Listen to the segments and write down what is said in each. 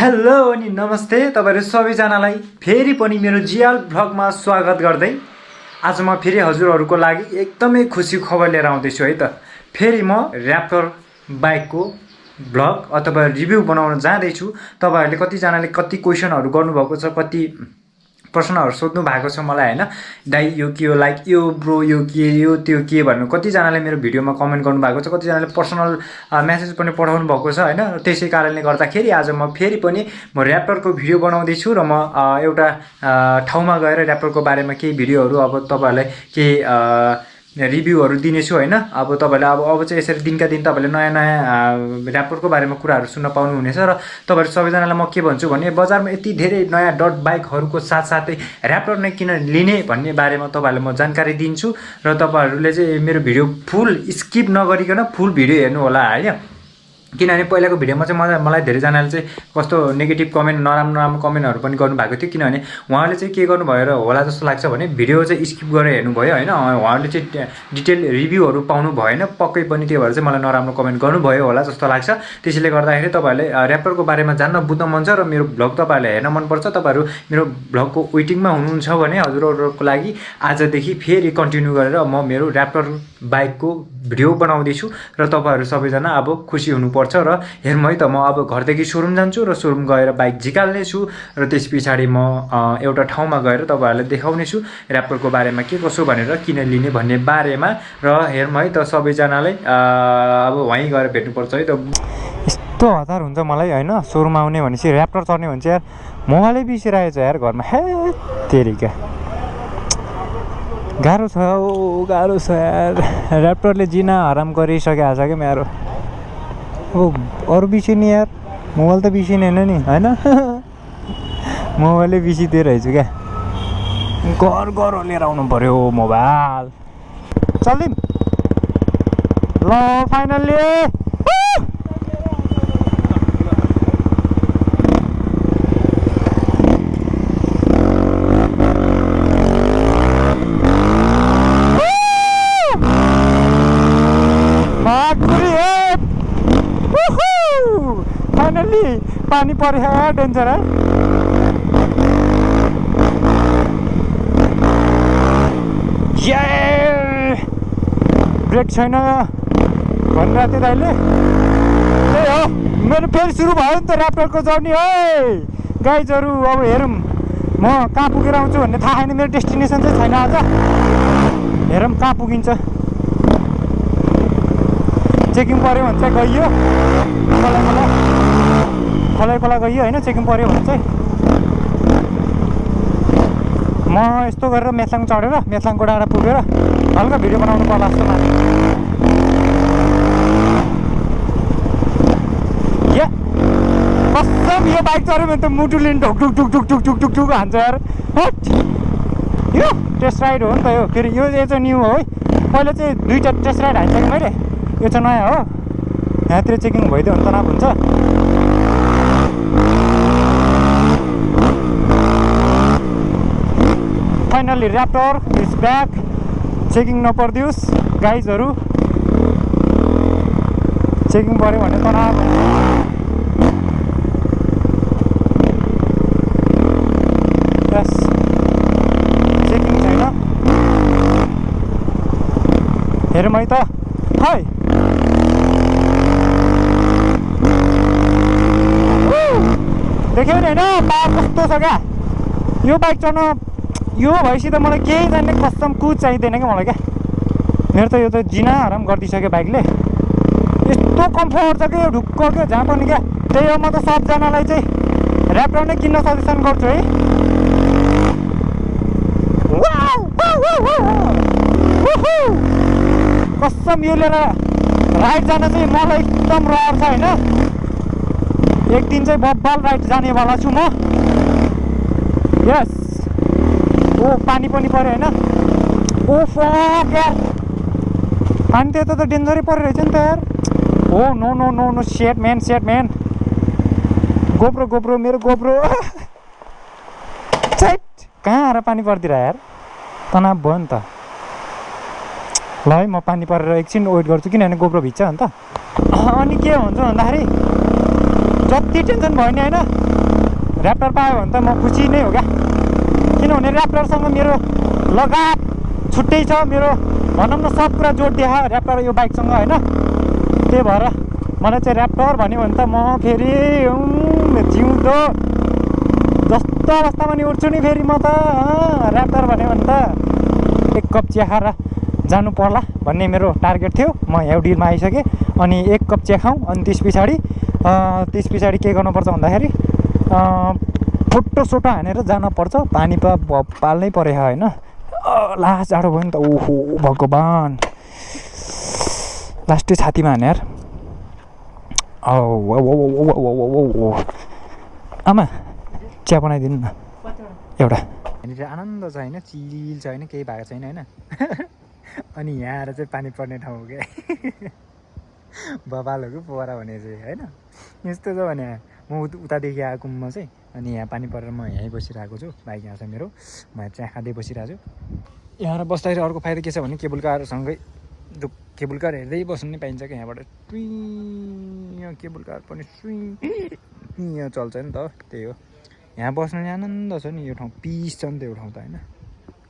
Hello अनि नमस्ते तपाईहरु सबैजनालाई फेरि पनि मेरो जियाल भ्लगमा स्वागत गर्दै आज म फेरि हजुरहरुको लागि एकदमै खुसी खबर लिएर आउँदैछु है त। फेरि म र्याप्टर बाइकको भ्लग अथवा रिभ्यु बनाउन जाँदै छु। तपाईहरुले कति जनाले कति क्वेशनहरु गर्नुभएको छ, कति प्रश्नहरु सोध्नु भएको छ मलाई हैन। दाइ यो के हो, लाइक यो ब्रो यो के, यो त्यो के भन्नु कति जनाले मेरो भिडियोमा कमेन्ट गर्नु भएको छ, कति जनाले पर्सनल मेसेज पनि पठाउनु भएको छ हैन। त्यसै कारणले गर्दाखेरि आज म फेरि पनि म र्याप्टरको भिडियो बनाउँदै छु र म एउटा ठाउँमा गएर र्याप्टरको बारेमा केही भिडियोहरु अब तपाईहरुलाई के रिभ्युहरु दिनेछु हैन। अब तपाईहरुले अब चाहिँ यसरी दिनका दिन तपाईहरुले नयाँ नयाँ र्याप्टरको बारेमा कुराहरु सुन्न पाउनु हुनेछ र तपाईहरु सबैजनालाई म के भन्छु भने बजारमा यति धेरै नयाँ डट बाइकहरुको साथसाथै र्याप्टर नै किन लिने भन्ने बारेमा तपाईहरुलाई म जानकारी दिन्छु र तपाईहरुले चाहिँ मेरो भिडियो फुल स्किप नगरिकन फुल भिडियो हेर्नु होला हैन। किनभने पहिलाको भिडियोमा चाहिँ मलाई धेरै जनाले चाहिँ कस्तो नेगेटिभ कमेन्ट नराम्रो कमेन्टहरु पनि गर्नु भएको थियो। किनभने उहाँले चाहिँ के गर्नु भयो र होला जस्तो लाग्छ भने भिडियो चाहिँ स्किप गरेर हेर्नु भयो हैन। उहाँले चाहिँ डिटेल रिभ्युहरु पाउनु भएन पक्कै पनि, त्यही भएर चाहिँ मलाई नराम्रो कमेन्ट गर्नुभयो होला जस्तो लाग्छ। त्यसैले गर्दाखेरि तपाईहरुले र्याप्टरको बारेमा जान्न बुझ्न मन छ र मेरो भ्लग तपाईहरुले हेर्न मन पर्छ, तपाईहरु मेरो भ्लगको वेटिङमा हुनुहुन्छ भने हजुरहरुको लागि आजदेखि फेरि कन्टिन्यू गरेर म मेरो र्याप्टर बाइकको भिडियो बनाउँदै छु र तपाईहरु सबैजना अब खुसी हुनुपर्छ र हेर्नु है त। म अब घरदेखि सोरुम जान्छु र सोरुम गएर बाइक झिकाल्ने छु र त्यसपछि म एउटा ठाउँमा गएर तपाईहरुलाई देखाउने छु र्याप्टरको बारेमा के कसो भनेर किन लिने भन्ने बारेमा। र हेर्नु है त सबैजनालाई अब वहीँ गएर भेट्नुपर्छ है त। यस्तो हतार हुन्छ मलाई हैन सोरुम आउने भनेपछि र्याप्टर चढ्ने भन्छ यार, मोबाइलै बिर्सिरहेको छ यार घरमा। हे तेरिका गाह्रो छ गाह्रो छ यार, र्याप्टरले जिना हराम गरिसकेको छ क्या मेरो। अब अरू बिर्सिने यार, मोबाइल त बिर्सिने होइन नि हैन। मोबाइलै बिर्सिदिएर रहेछु क्या, घर लिएर आउनु पर्यो मोबाइल। चलिम ल फाइनल्ली पानी पर्यो डेन्जर है। ब्रेक छैन भनिरहेको थियो दाइले, त्यही हो मेरो फेरि सुरु भयो नि त र्याप्टरको जर्नी है गाइजहरू। अब हेरौँ म कहाँ पुगेर आउँछु भन्ने थाहा छैन, मेरो डेस्टिनेसन चाहिँ छैन अझ। हेरौँ कहाँ पुगिन्छ, चेकिङ पर्यो भने चाहिँ गइयो खोला गइयो होइन, चेकिङ पर्यो भने चाहिँ म यस्तो गरेर मेथलाङ चढेर मेथलाङको डाँडा पुगेर हल्का भिडियो बनाउनु पर्ला जस्तो लाग्यो। कसम यो बाइक चढ्यो भने त मुटुले ढुक ढुक ढुक ढुक ढुक ढुक ढुक ढुक हान्छ यार। यो टेस्ट राइड हो नि त यो, फेरि यो चाहिँ न्यू हो है। पहिला चाहिँ दुईवटा टेस्ट राइड हालिसकेँ मैले, यो चाहिँ नयाँ हो। यहाँतिर चेकिङ भइदियो भने तनाव हुन्छ। Finally raptor is back, checking नपर्दियोस् गाइजहरू। चेकिङ पऱ्यो भने तनाव यस, चेकिङ छैन। हेरौँ है त है। देख्यौ नि होइन पावर कस्तो छ क्या यो बाइक चढ्न। यो भएपछि त मलाई केही जान्ने कसम कुद चाहिँदैन क्या मलाई क्या। मेरो त यो त जिना आराम गरिदिइसक्यो बाइकले, यस्तो कम्फर्ट छ क्या यो ढुक्क क्या जहाँ पनि क्या। त्यही हो म त सबजनालाई चाहिँ र्याप्टर नै किन्न सजेसन गर्छु है। कसम यो लिएर राइड जान चाहिँ मलाई एकदम रहर छ होइन। एक दिन चाहिँ बब्बल राइड जानेवाला छु म। यस ओ पानी पनि पर्यो होइन। ओ फक यार, पानी त यता त डेन्जरै परेको रहेछ नि त यार। Oh no no no no set man GoPro मेरो गोप्रो छैट कहाँ आएर पानी पर्दिएर यार, तनाव भयो नि त। ल है म पानी परेर एकछिन वेट गर्छु किनभने गोप्रो भिज्छ नि त। अनि के हुन्छ भन्दाखेरि जति टेन्सन भयो नि होइन ऱ्याप्टर पायो भने त म खुसी नै हो क्या किनभने ऱ्याप्टरसँग मेरो लगाव छुट्टै छ मेरो भनौँ न सब कुरा जोडिदियो ऱ्याप्टर यो बाइकसँग होइन त्यही भएर मलाई चाहिँ ऱ्याप्टर भन्यो भने त म फेरि जिउँदो जस्तो अवस्थामा नि उठ्छु नि फेरि म त ऱ्याप्टर भन्यो भने त एक कप चिया खाएर जानु पर्ला भन्ने मेरो टार्गेट थियो म हेउडीमा आइसकेँ अनि एक कप चिया खाउँ अनि त्यस पछाडि के गर्नुपर्छ भन्दाखेरि फोटो सोटो हानेर जान पर्छ पानी पाल्नै पऱ्यो होइन लास्ट जाडो भयो नि त ओहो भगवान् लास्टै छातीमा हाने यार आमा चिया बनाइदिनु न एउटा यहाँनिर आनन्द छ होइन चिल छ होइन केही भएको छैन होइन अनि यहाँ आएर चाहिँ पानी पर्ने ठाउँ हो क्या बबालहरू पोखरा भने चाहिँ होइन यस्तो छ भने म उतादेखि आएको म चाहिँ अनि यहाँ पानी परेर म यहीँ बसिरहेको छु बाइक यहाँ छ मेरो म यहाँ चिया खाँदै बसिरहेको छु यहाँ बस्दाखेरि अर्को फाइदा के छ भने केबल कारसँगै जो केबल कार हेर्दै बस्नु नै पाइन्छ क्या यहाँबाट यहाँ केबल कार पनि यहाँ चल्छ नि त त्यही हो यहाँ बस्नु नि आनन्द छ नि यो ठाउँ पिस छ नि त यो ठाउँ त होइन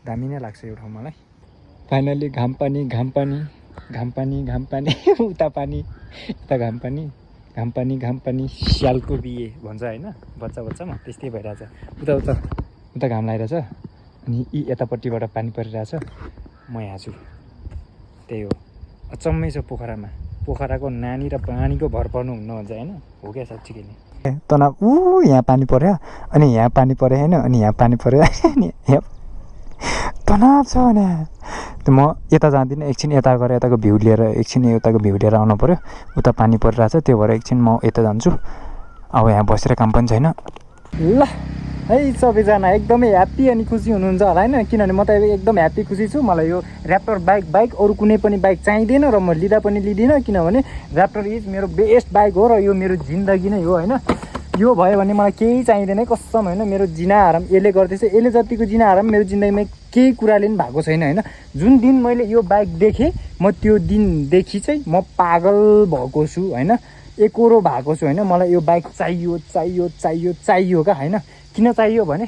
दामी नै लाग्छ यो ठाउँ मलाई फाइनल्ली घाम पानी उता पानी यता घाम पानी स्यालको बिहे भन्छ होइन बच्चामा त्यस्तै भइरहेछ उता घाम लागिरहेछ अनि यी यतापट्टिबाट पानी परिरहेछ म यहाँ छु त्यही हो अचम्मै छ पोखराको नानी र पानीको भर पर्नु हुन्न भन्छ होइन हो क्या साँच्चीकै नै तनाव यहाँ पानी पर्यो अनि यहाँ पानी पर्यो होइन अनि यहाँ पानी पर्यो अनि यहाँ तनाव छ भने म यता जाँदिनँ एकछिन यता गएर यताको भ्यू लिएर आउनु पऱ्यो उता पानी परिरहेछ त्यो भएर एकछिन म यता जान्छु अब यहाँ बसेर काम पनि छैन ल है सबैजना एकदमै ह्याप्पी अनि खुसी हुनुहुन्छ होला होइन किनभने म त एकदम ह्याप्पी खुसी छु मलाई यो ऱ्याप्टर बाइक अरू कुनै पनि बाइक चाहिँदैन र म लिँदा पनि लिँदिनँ किनभने ऱ्याप्टर इज मेरो बेस्ट बाइक हो र यो मेरो जिन्दगी नै हो होइन यो भयो भने मलाई केही चाहिँदैन कसम होइन मेरो जिना आराम यसले गर्दैछ यसले जतिको जिना आराम मेरो जिन्दगीमा केही कुराले पनि भएको छैन होइन जुन दिन मैले यो बाइक देखेँ म त्यो दिनदेखि चाहिँ म पागल भएको छु होइन एकोरो भएको छु होइन मलाई यो बाइक चाहियो क्या होइन किन चाहियो भने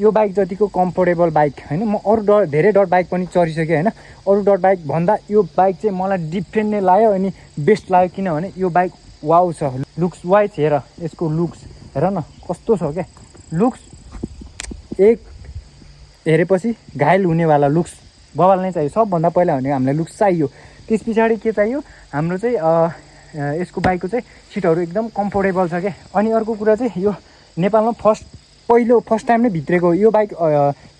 यो बाइक जतिको कम्फोर्टेबल बाइक होइन म अरू धेरै डट बाइक पनि चढिसकेँ होइन अरू डट बाइक भन्दा यो बाइक चाहिँ मलाई डिफ्रेन्ट नै लाग्यो अनि बेस्ट लाग्यो किनभने यो बाइक वाउ छ लुक्स वाइज हेर यसको लुक्स हेर न कस्तो छ क्या लुक्स एक हेरेपछि घायल हुनेवाला लुक्स बवाल नै चाहियो सबभन्दा पहिला भने हामीलाई लुक्स चाहियो त्यस पछाडि के चाहियो हाम्रो चाहिँ यसको बाइकको चाहिँ सिटहरू एकदम कम्फोर्टेबल छ क्या अनि अर्को कुरा चाहिँ यो नेपालमा फर्स्ट टाइम नै भित्रेको यो बाइक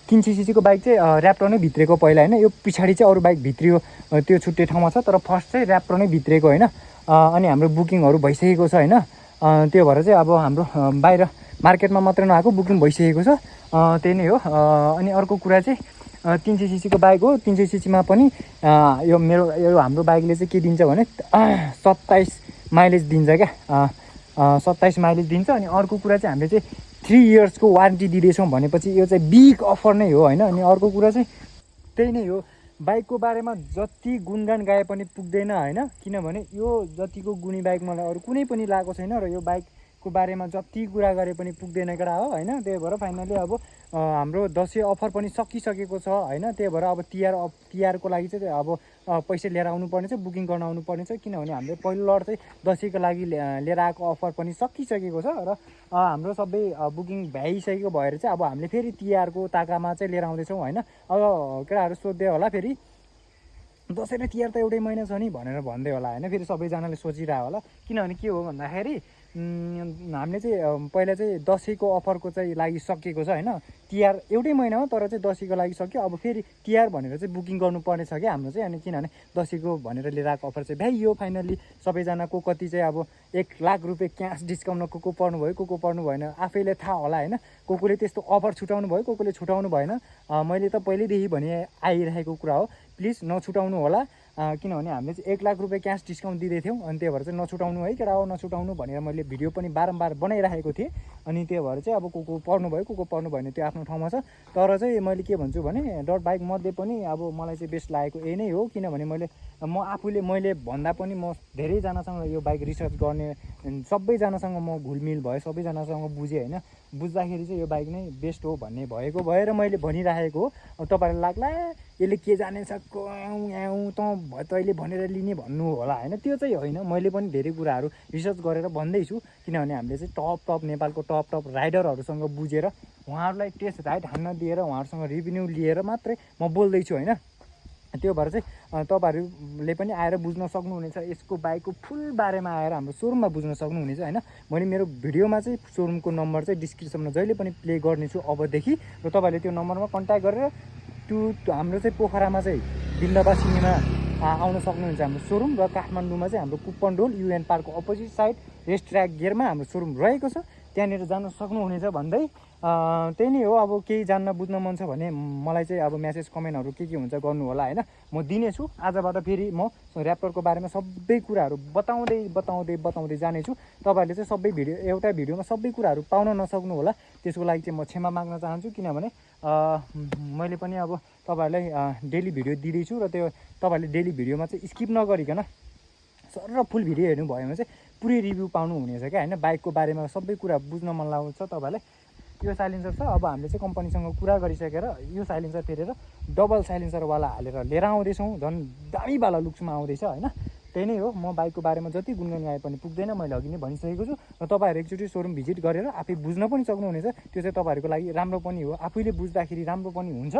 300 सीसीको बाइक चाहिँ ऱ्याप्टर नै भित्रेको पहिला होइन यो पछाडि चाहिँ अरू बाइक भित्रियो त्यो छुट्टै ठाउँमा छ तर फर्स्ट चाहिँ ऱ्याप्टर नै भित्रेको होइन अनि हाम्रो बुकिङहरू भइसकेको छ होइन त्यो भएर चाहिँ अब हाम्रो बाहिर मार्केटमा मात्रै नआएको बुकिङ भइसकेको छ त्यही नै हो अनि अर्को कुरा चाहिँ 300 सीसीको बाइक हो 300 सीसीमा पनि यो हाम्रो बाइकले चाहिँ के दिन्छ भने 27 माइलेज दिन्छ क्या 27 माइलेज दिन्छ अनि अर्को कुरा चाहिँ हामीले चाहिँ 3 इयर्सको वारेन्टी दिँदैछौँ भनेपछि यो चाहिँ बिग अफर नै हो होइन अनि अर्को कुरा चाहिँ त्यही नै हो बाइकको बारेमा जति गुणगान गाए पनि पुग्दैन होइन किनभने यो जतिको गुणी बाइक मलाई अरू कुनै पनि लागेको छैन र यो बाइकको बारेमा जति कुरा गरे पनि पुग्दैन केटा हो होइन त्यही भएर फाइनली अब हाम्रो दसैँ अफर पनि सकिसकेको छ होइन त्यही भएर अब तिहारको लागि चाहिँ अब पैसा लिएर आउनुपर्ने छ बुकिङ गर्न आउनुपर्ने छ किनभने हामीले पहिलो लड चाहिँ दसैँको लागि लिएर आएको अफर पनि सकिसकेको छ र हाम्रो सबै बुकिङ भइसकेको भएर चाहिँ अब हामीले फेरि तिहारको ताकामा चाहिँ लिएर आउँदैछौँ होइन अब केटाहरू सोध्दै होला फेरि दसैँ र तिहार त एउटै महिना छ नि भनेर भन्दै होला होइन फेरि सबैजनाले सोचिरहेको होला किनभने के हो भन्दाखेरि हामीले चाहिँ पहिला चाहिँ दसैँको अफरको चाहिँ लागि सकिएको छ होइन तिहार एउटै महिना हो तर चाहिँ दसैँको लागि सक्यो अब फेरि तिहार भनेर चाहिँ बुकिङ गर्नुपर्ने छ क्या हाम्रो चाहिँ अनि किनभने दसैँको भनेर लिएर आएको अफर चाहिँ भाइ यो फाइनल्ली सबैजनाको कति चाहिँ अब 1 लाख रुपियाँ क्यास डिस्काउन्टमा को पर्नुभयो को पर्नु भएन आफैले थाहा होला होइन कोले त्यस्तो अफर छुटाउनु भयो कोले छुटाउनु भएन मैले त पहिल्यैदेखि भने आइरहेको कुरा हो प्लिज नछुटाउनु होला किनभने हामीले चाहिँ 1 लाख रुपियाँ क्यास डिस्काउन्ट दिँदै थियौँ अनि त्यही भएर चाहिँ नछुटाउनु है केटा हो नछुटाउनु भनेर मैले भिडियो पनि बारम्बार बनाइराखेको थिएँ अनि त्यही भएर चाहिँ अब को पर्नुभयो को पर्नु भएन त्यो आफ्नो ठाउँमा छ तर चाहिँ मैले के भन्छु भने डट बाइक मध्ये पनि अब मलाई चाहिँ बेस्ट लागेको यही नै हो किनभने म आफूले मैले भन्दा पनि म धेरैजनासँग यो बाइक रिसर्च गर्ने सबैजनासँग म घुलमिल भएँ सबैजनासँग बुझेँ होइन बुझ्दाखेरि चाहिँ यो बाइक नै बेस्ट हो भन्ने भएको भएर मैले भनिराखेको हो अब तपाईँहरूलाई लाग्ला यसले के जानेछ तैँले भनेर लिने भन्नु होला होइन त्यो चाहिँ होइन मैले पनि धेरै कुराहरू रिसर्च गरेर भन्दैछु किनभने हामीले चाहिँ टप नेपालको टप राइडरहरूसँग बुझेर उहाँहरूलाई टेस्ट राइड हान्न दिएर उहाँहरूसँग रिभ्यू लिएर मात्रै म बोल्दैछु होइन त्यो भएर चाहिँ तपाईँहरूले पनि आएर बुझ्न सक्नुहुनेछ यसको बाइकको फुल बारेमा आएर हाम्रो सोरुममा बुझ्न सक्नुहुनेछ होइन मैले मेरो भिडियोमा चाहिँ सोरुमको नम्बर चाहिँ डिस्क्रिप्सनमा जहिले पनि प्ले गर्नेछु अबदेखि र तपाईँहरूले त्यो नम्बरमा कन्ट्याक्ट गरेर त्यो हाम्रो चाहिँ पोखरामा चाहिँ बिन्दवासिनीमा आउन सक्नुहुन्छ हाम्रो सोरुम र काठमाडौँमा चाहिँ हाम्रो कुपनडोल UAN पार्कको opposite side rest track गियरमा हाम्रो सोरुम रहेको छ त्यहाँनिर जान सक्नुहुनेछ भन्दै त्यही नै हो अब केही जान्न बुझ्न मन छ भने मलाई चाहिँ अब म्यासेज कमेन्टहरू के हुन्छ गर्नु होला होइन म दिनेछु आजबाट फेरि म ऱ्याप्टरको बारेमा सबै कुराहरू बताउँदै जानेछु तपाईँहरूले चाहिँ सबै भिडियो एउटा भिडियोमा सबै कुराहरू पाउन नसक्नु होला त्यसको लागि चाहिँ म क्षमा माग्न चाहन्छु किनभने मैले पनि अब तपाईँहरूलाई डेली भिडियो दिँदैछु र त्यो तपाईँहरूले डेली भिडियोमा चाहिँ स्किप नगरिकन सर फुल भिडियो हेर्नु भयो भने चाहिँ पुरै रिभ्यू पाउनु हुनेछ क्या होइन बाइकको बारेमा सबै कुरा बुझ्न मन लाग्छ तपाईँलाई यो साइलेन्सर छ अब हामीले चाहिँ कम्पनीसँग कुरा गरिसकेर यो साइलेन्सर फेरेर डबल साइलेन्सरवाला हालेर लिएर आउँदैछौँ झन् दामीवाला लुक्समा आउँदैछ होइन त्यही नै हो म बाइकको बारेमा जति गुनगुन गाए पनि पुग्दैन मैले अघि नै भनिसकेको छु र तपाईँहरू एकचोटि सोरुम भिजिट गरेर आफै बुझ्न पनि सक्नुहुनेछ त्यो चाहिँ तपाईँहरूको लागि राम्रो पनि हो आफैले बुझ्दाखेरि राम्रो पनि हुन्छ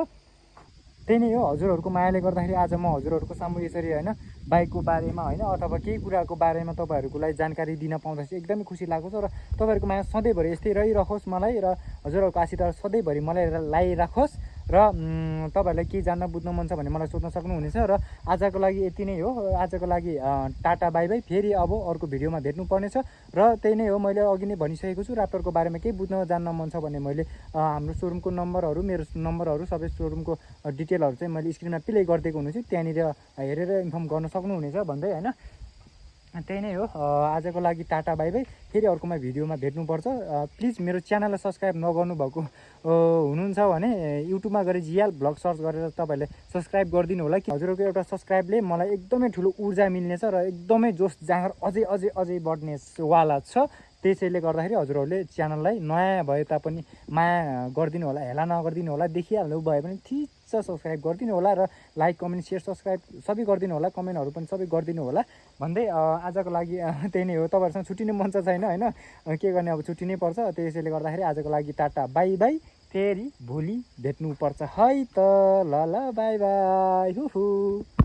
त्यही नै हो हजुरहरूको मायाले गर्दाखेरि आज म हजुरहरूको सामु यसरी होइन बाइकको बारेमा होइन अथवा केही कुराको बारेमा तपाईँहरूको लागि जानकारी दिन पाउँदा चाहिँ एकदमै खुसी लागेको छ र तपाईँहरूको माया सधैँभरि यस्तै रहिरहोस् मलाई र हजुरहरूको आशीर्वाद सधैँभरि मलाई लागिराखोस् र तपाईँहरूलाई केही जान्न बुझ्न मन छ भने मलाई सोध्न सक्नुहुनेछ र आजको लागि यति नै हो आजको लागि टाटा बाई बाई फेरि अब अर्को भिडियोमा भेट्नुपर्नेछ र त्यही नै हो मैले अघि नै भनिसकेको छु ऱ्याप्टरको बारेमा केही बुझ्न जान्न मन छ भने मैले हाम्रो सोरुमको नम्बरहरू मेरो नम्बरहरू सबै सोरुमको डिटेलहरू चाहिँ मैले स्क्रिनमा प्ले गरिदिएको हुन्छु त्यहाँनिर हेरेर इन्फर्म गर्न सक्नुहुनेछ भन्दै होइन त्यही नै हो आजको लागि टाटा बाई बाई फेरि अर्कोमा भिडियोमा भेट्नुपर्छ प्लिज मेरो च्यानललाई सब्सक्राइब नगर्नु भएको हुनुहुन्छ भने युट्युबमा गएर जिएल भ्लग सर्च गरेर तपाईँहरूले सब्सक्राइब गरिदिनु होला कि हजुरको एउटा सब्सक्राइबले मलाई एकदमै ठुलो ऊर्जा मिल्नेछ र एकदमै जोस जाँगर अझै बढ्नेवाला छ त्यसैले गर्दाखेरि हजुरहरूले च्यानललाई नयाँ भए तापनि माया गरिदिनु होला हेला नगरिदिनु होला देखिहाल्नु भयो भने ठिक छ सब्सक्राइब गरिदिनु होला र लाइक कमेन्ट सेयर सब्सक्राइब सबै गरिदिनु होला कमेन्टहरू पनि सबै गरिदिनु होला भन्दै आजको लागि त्यही नै हो तपाईँहरूसँग छुट्टिने मन छैन होइन के गर्ने अब छुट्टी नै पर्छ त्यसैले गर्दाखेरि आजको लागि टाटा बाई बाई फेरि भोलि भेट्नुपर्छ है त ल बाई बाई हु